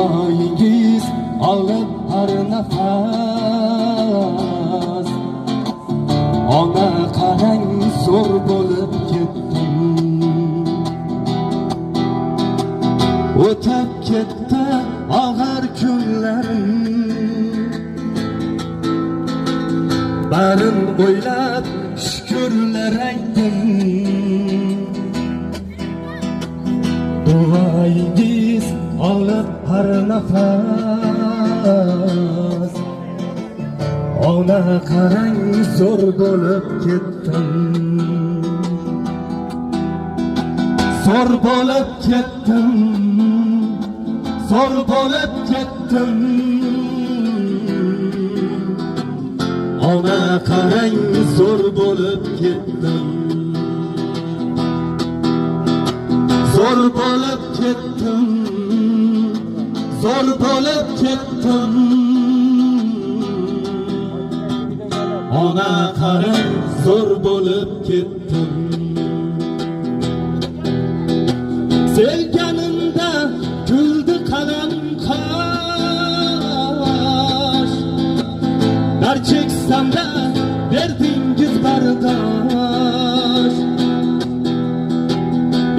duoyingiz olib har nafas. Ona qarang zo'r bo'lib ketdim, o'tib ketdi og'ir kunlarim. Barin o'ylab shukrlar aytdim, duoyingiz olib har nafas. Ona qarang zo'r bo'lib ketdim, zo'r bo'lib ketdim, zo'r bo'lib ketdim. Ona qarang zo'r bo'lib ketdim, zo'r bo'lib ketdim, zo'r bo'lib ketdim. Ona qarang zo'r bo'lib ketdim. Sevganimda kuldi qalam qash, dar cheksamda berdingiz bardosh.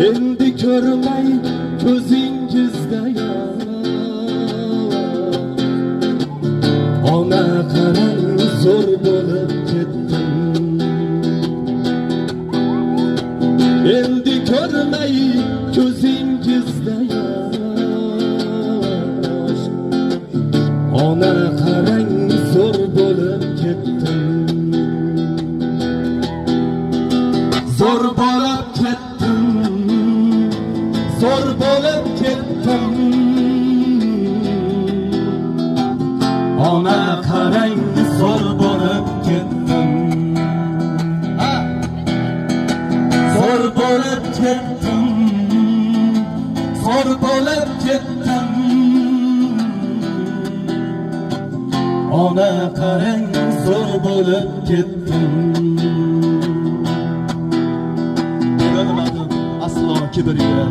Endi ko'rmay ko'zingizda yosh. Ona qarang zo'r bo'lib ketdim, endi ko'rmay ko'zingizda yosh. Ona qarang zo'r bo'lib ketdim, zo'r bo'lib ketdim, zo'r bo'lib ketdim. Ona qarang zo'r bo'lib ketdim, zo'r bo'lib ketdim, zo'r bo'lib ketdim. Ona qarang zo'r bo'lib ketdim. Berolmadim aslo kibrga,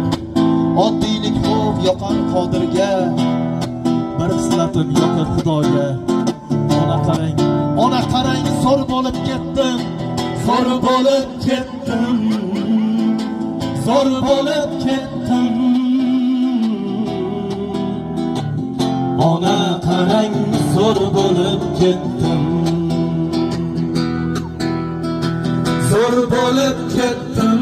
oddiylik xo'p yoqan qodirga, bir xislatim yoqir Xudoga. Ona qarang zo'r bo'lib ketdim, Zo'r bo'lib ketdim, zo'r bo'lib ketdim. Ona qarang zo'r bo'lib ketdim, zo'r bo'lib ketdim,